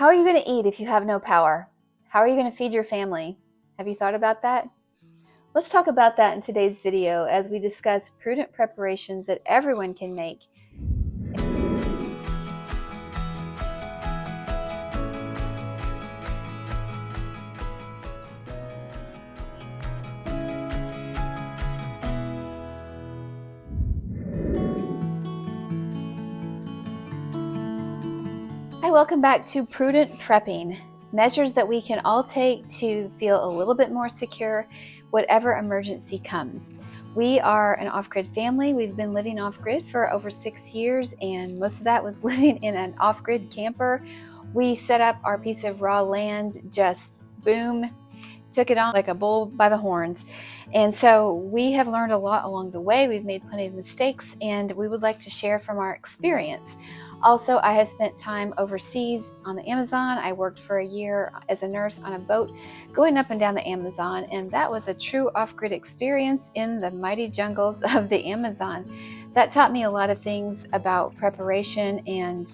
How are you going to eat if you have no power? How are you going to feed your family? Have you thought about that? Let's talk about that in today's video as we discuss prudent preparations that everyone can make. Hi, welcome back to Prudent Prepping, measures that we can all take to feel a little bit more secure whatever emergency comes. We are an off-grid family. We've been living off-grid for over 6 years, and most of that was living in an off-grid camper. We set up our piece of raw land, just boom, took it on like a bull by the horns. And so we have learned a lot along the way. We've made plenty of mistakes, and we would like to share from our experience. Also, I have spent time overseas on the Amazon. I worked for a year as a nurse on a boat going up and down the Amazon, and that was a true off-grid experience in the mighty jungles of the Amazon. That taught me a lot of things about preparation, and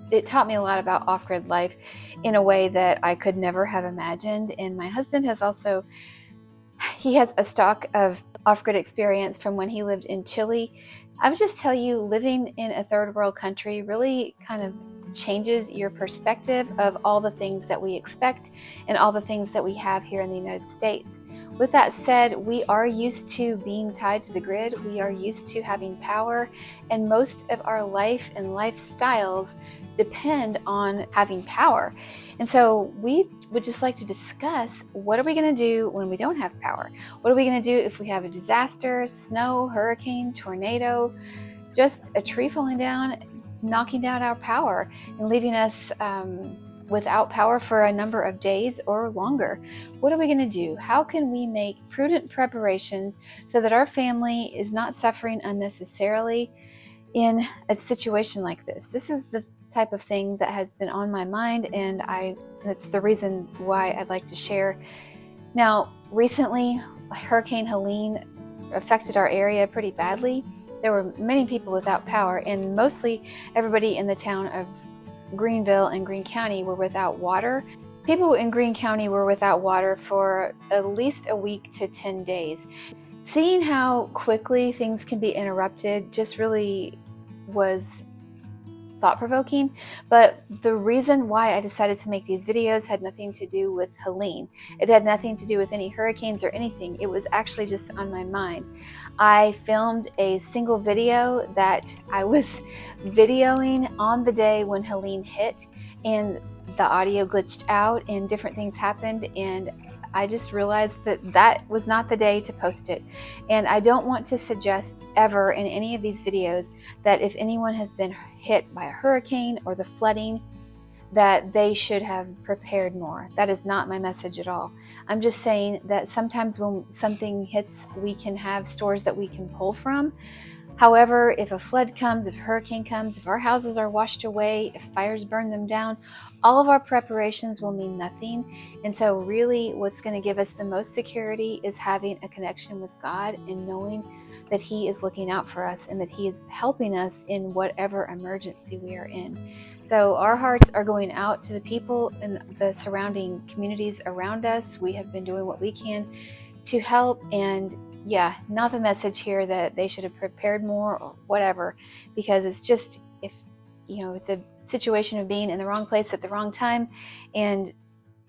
it taught me a lot about off-grid life in a way that I could never have imagined. And my husband has also, he has a stock of off-grid experience from when he lived in Chile. I would just tell you, living in a third world country really kind of changes your perspective of all the things that we expect and all the things that we have here in the United States. With that said, we are used to being tied to the grid. We are used to having power, and most of our life and lifestyles depend on having power. And so we would just like to discuss, what are we going to do when we don't have power? What are we going to do if we have a disaster, snow, hurricane, tornado, just a tree falling down, knocking down our power and leaving us without power for a number of days or longer? What are we going to do? How can we make prudent preparations so that our family is not suffering unnecessarily in a situation like this? This is the type of thing that has been on my mind, and that's the reason why I'd like to share. Now, recently, Hurricane Helene affected our area pretty badly. There were many people without power, and mostly everybody in the town of Greenville and Greene County were without water. People in Greene County were without water for at least a week to 10 days. Seeing how quickly things can be interrupted just really was thought-provoking. But the reason why I decided to make these videos had nothing to do with Helene. It had nothing to do with any hurricanes or anything. It was actually just on my mind. I filmed a single video that I was videoing on the day when Helene hit, and the audio glitched out and different things happened, and I just realized that that was not the day to post it. And I don't want to suggest ever in any of these videos that if anyone has been hit by a hurricane or the flooding, that they should have prepared more. That is not my message at all. I'm just saying that sometimes when something hits, we can have stores that we can pull from. However, if a flood comes, if a hurricane comes, if our houses are washed away, if fires burn them down, all of our preparations will mean nothing. And so really what's going to give us the most security is having a connection with God and knowing that He is looking out for us and that He is helping us in whatever emergency we are in. So our hearts are going out to the people in the surrounding communities around us. We have been doing what we can to help, and yeah, not the message here that they should have prepared more or whatever, because it's just, if you know, it's a situation of being in the wrong place at the wrong time, and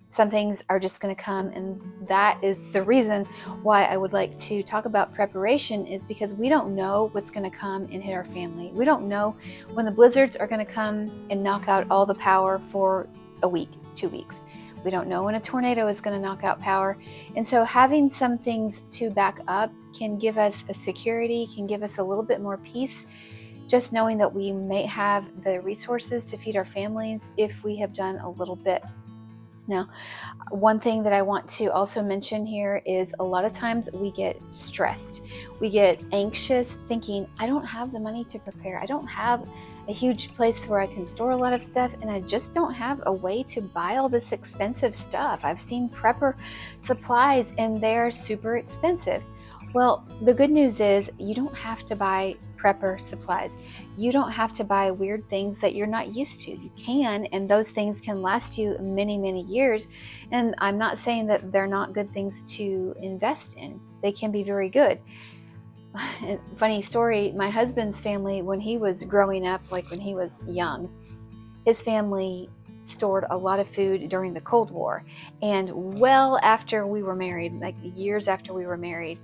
some things are just going to come. And that is the reason why I would like to talk about preparation, is because we don't know what's going to come and hit our family. We don't know when the blizzards are going to come and knock out all the power for a week, 2 weeks. We don't know when a tornado is going to knock out power. And so having some things to back up can give us a security, can give us a little bit more peace, just knowing that we may have the resources to feed our families if we have done a little bit. Now, one thing that I want to also mention here is a lot of times we get stressed. We get anxious thinking, I don't have the money to prepare. I don't have a huge place where I can store a lot of stuff, and I just don't have a way to buy all this expensive stuff. I've seen prepper supplies and they're super expensive. Well, the good news is you don't have to buy prepper supplies. You don't have to buy weird things that you're not used to. You can, and those things can last you many, many years. And I'm not saying that they're not good things to invest in. They can be very good. Funny story, my husband's family, when he was growing up, like when he was young, his family stored a lot of food during the Cold War. And well after we were married, like years after we were married,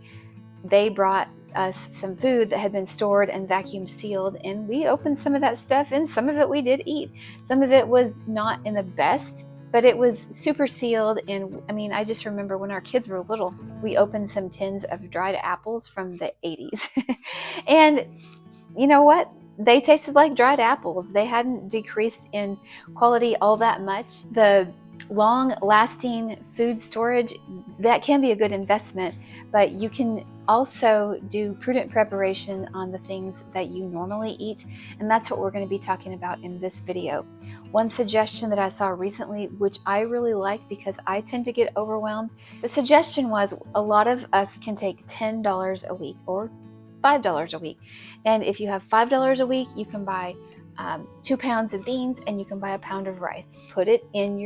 they brought us some food that had been stored and vacuum sealed, and we opened some of that stuff, and some of it we did eat. Some of it was not in the best, but it was super sealed. And I mean, I just remember when our kids were little, we opened some tins of dried apples from the 80s. And you know what? They tasted like dried apples. They hadn't decreased in quality all that much. The long-lasting food storage, that can be a good investment, but you can also do prudent preparation on the things that you normally eat, and that's what we're going to be talking about in this video. One suggestion that I saw recently, which I really like because I tend to get overwhelmed, the suggestion was a lot of us can take $10 a week or $5 a week, and if you have $5 a week, you can buy 2 pounds of beans and you can buy a pound of rice. Put it in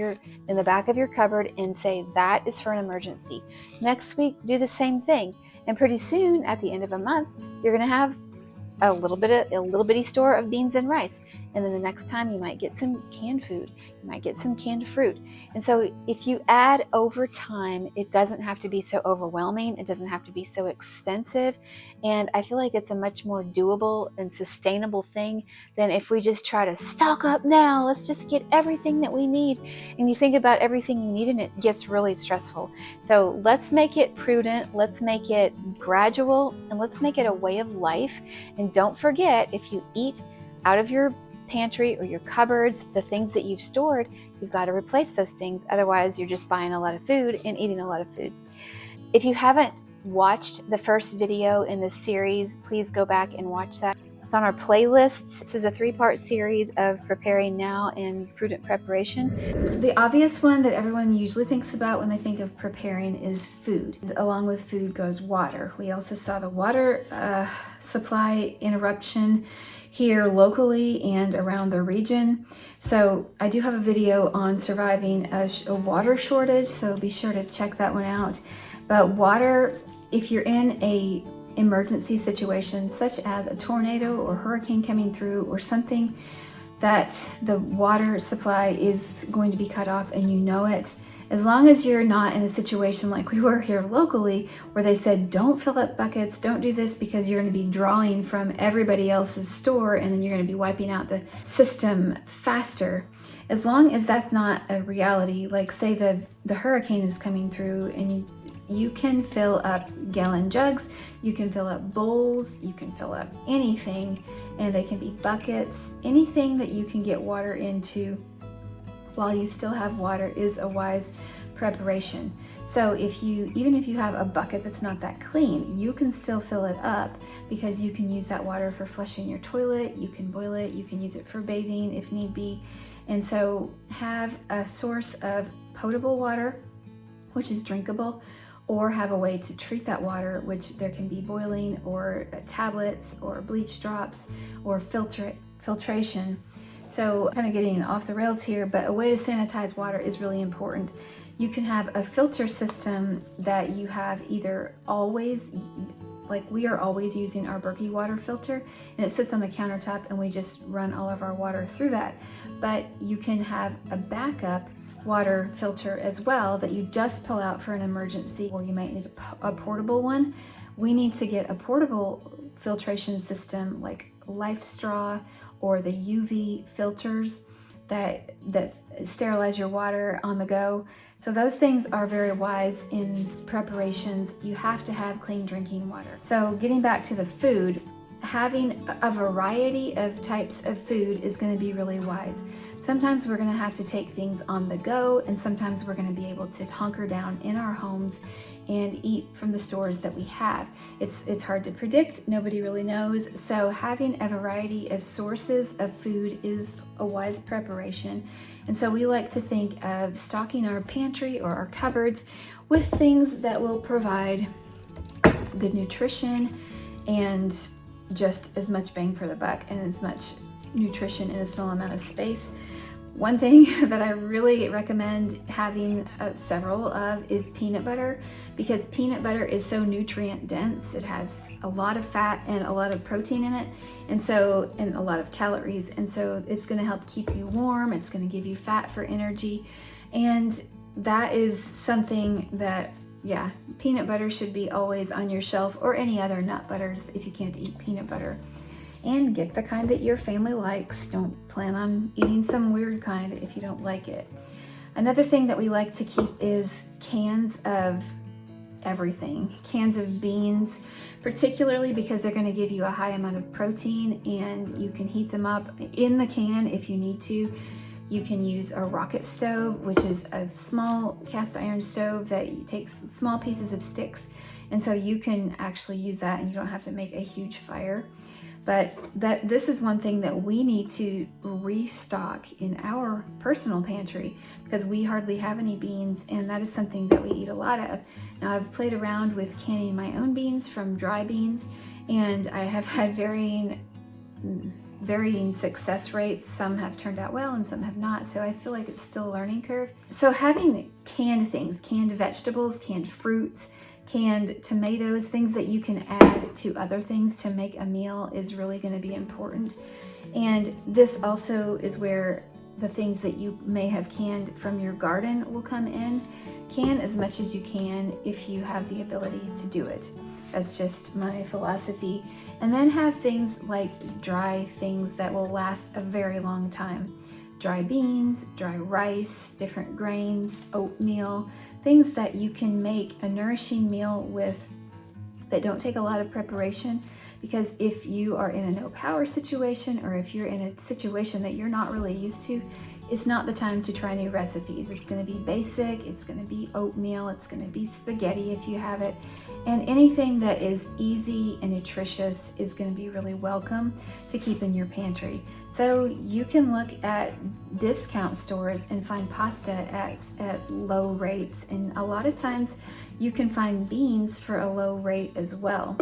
the back of your cupboard and say that is for an emergency. Next week, do the same thing, and pretty soon at the end of a month, you're going to have a little bitty store of beans and rice. And then the next time you might get some canned food, you might get some canned fruit. And so if you add over time, it doesn't have to be so overwhelming. It doesn't have to be so expensive. And I feel like it's a much more doable and sustainable thing than if we just try to stock up now. Let's just get everything that we need. And you think about everything you need and it gets really stressful. So let's make it prudent. Let's make it gradual, and let's make it a way of life. And don't forget, if you eat out of your pantry or your cupboards, the things that you've stored, you've got to replace those things. Otherwise, you're just buying a lot of food and eating a lot of food. If you haven't watched the first video in this series, please go back and watch that. It's on our playlists. This is a 3-part series of preparing now and prudent preparation. The obvious one that everyone usually thinks about when they think of preparing is food. And along with food goes water. We also saw the water supply interruption here locally and around the region. So I do have a video on surviving a water shortage, so be sure to check that one out. But water, if you're in a emergency situation such as a tornado or hurricane coming through or something that the water supply is going to be cut off and you know it, as long as you're not in a situation like we were here locally where they said don't fill up buckets, don't do this because you're going to be drawing from everybody else's store and then you're going to be wiping out the system faster. As long as that's not a reality, like say the hurricane is coming through and you can fill up gallon jugs, you can fill up bowls, you can fill up anything, and they can be buckets. Anything that you can get water into while you still have water is a wise preparation. So even if you have a bucket that's not that clean, you can still fill it up because you can use that water for flushing your toilet, you can boil it, you can use it for bathing if need be. And so have a source of potable water, which is drinkable, or have a way to treat that water, which there can be boiling or tablets or bleach drops or filtration. So kind of getting off the rails here, but a way to sanitize water is really important. You can have a filter system that you have either always, like we are always using our Berkey water filter, and it sits on the countertop and we just run all of our water through that. But you can have a backup water filter as well that you just pull out for an emergency, or you might need a portable one. We need to get a portable filtration system like LifeStraw or the UV filters that sterilize your water on the go. So those things are very wise in preparations. You have to have clean drinking water. So getting back to the food, having a variety of types of food is going to be really wise. Sometimes we're going to have to take things on the go, and sometimes we're going to be able to hunker down in our homes and eat from the stores that we have. It's hard to predict, nobody really knows, so having a variety of sources of food is a wise preparation. And so we like to think of stocking our pantry or our cupboards with things that will provide good nutrition and just as much bang for the buck and as much nutrition in a small amount of space. One thing that I really recommend having several of is peanut butter, because peanut butter is so nutrient dense. It has a lot of fat and a lot of protein in it, and a lot of calories, and so it's going to help keep you warm. It's going to give you fat for energy, and that is something that, yeah, peanut butter should be always on your shelf, or any other nut butters if you can't eat peanut butter. And get the kind that your family likes. Don't plan on eating some weird kind if you don't like it. Another thing that we like to keep is cans of everything. Cans of beans, particularly because they're going to give you a high amount of protein, and you can heat them up in the can if you need to. You can use a rocket stove, which is a small cast iron stove that takes small pieces of sticks, and so you can actually use that and you don't have to make a huge fire. But this is one thing that we need to restock in our personal pantry, because we hardly have any beans, and that is something that we eat a lot of. Now, I've played around with canning my own beans from dry beans, and I have had varying success rates. Some have turned out well and some have not, so I feel like it's still a learning curve. So having canned things, canned vegetables, canned fruits, canned tomatoes, things that you can add to other things to make a meal is really going to be important. And this also is where the things that you may have canned from your garden will come in. Can as much as you can if you have the ability to do it. That's just my philosophy. And then have things like dry things that will last a very long time. Dry beans, dry rice, different grains, oatmeal, things that you can make a nourishing meal with that don't take a lot of preparation. Because if you are in a no power situation, or if you're in a situation that you're not really used to, it's not the time to try new recipes. It's going to be basic, it's going to be oatmeal, it's going to be spaghetti if you have it. And anything that is easy and nutritious is going to be really welcome to keep in your pantry. So you can look at discount stores and find pasta at low rates. And a lot of times you can find beans for a low rate as well.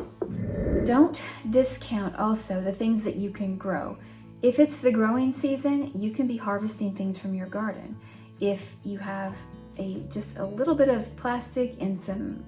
Don't discount also the things that you can grow. If it's the growing season, you can be harvesting things from your garden. If you have just a little bit of plastic and some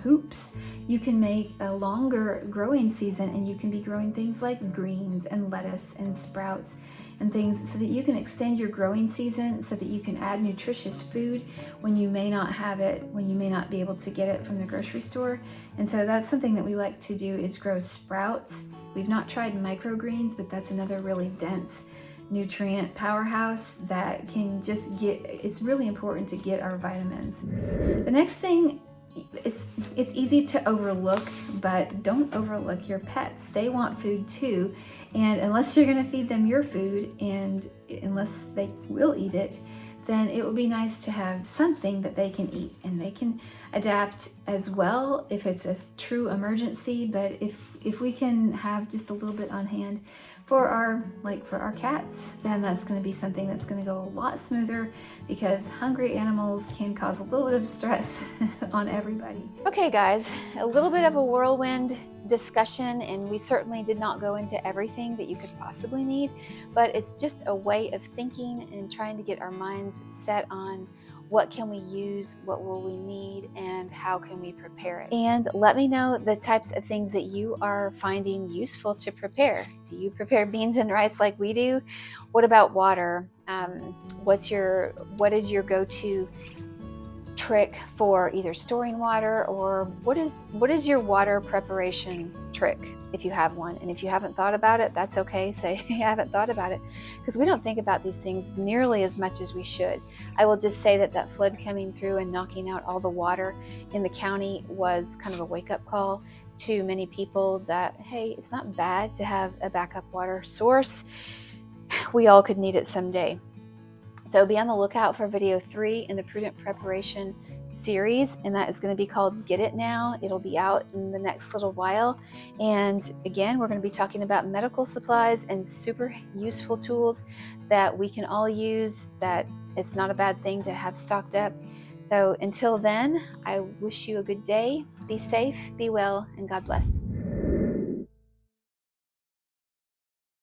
hoops, you can make a longer growing season, and you can be growing things like greens and lettuce and sprouts and things, so that you can extend your growing season, so that you can add nutritious food when you may not have it, when you may not be able to get it from the grocery store. And so that's something that we like to do, is grow sprouts. We've not tried microgreens, but that's another really dense nutrient powerhouse that can just it's really important to get our vitamins. The next thing, it's easy to overlook, but don't overlook your pets. They want food too, and unless you're going to feed them your food, and unless they will eat it, then it would be nice to have something that they can eat, and they can adapt as well if it's a true emergency. But if we can have just a little bit on hand for our cats, then that's going to be something that's going to go a lot smoother, because hungry animals can cause a little bit of stress on everybody. Okay guys, a little bit of a whirlwind discussion, and we certainly did not go into everything that you could possibly need, but it's just a way of thinking and trying to get our minds set on what can we use, what will we need, and how can we prepare it. And let me know the types of things that you are finding useful to prepare. Do you prepare beans and rice like we do? What about water? What is your go-to trick for either storing water, or what is your water preparation trick, if you have one? And if you haven't thought about it, that's okay. Say I haven't thought about it, because we don't think about these things nearly as much as we should. I will just say that flood coming through and knocking out all the water in the county was kind of a wake-up call to many people that, hey, it's not bad to have a backup water source. We all could need it someday. So be on the lookout for video 3 in the Prudent Preparation series, and that is going to be called Get It Now. It'll be out in the next little while. And again, we're going to be talking about medical supplies and super useful tools that we can all use, that it's not a bad thing to have stocked up. So until then, I wish you a good day. Be safe, be well, and God bless.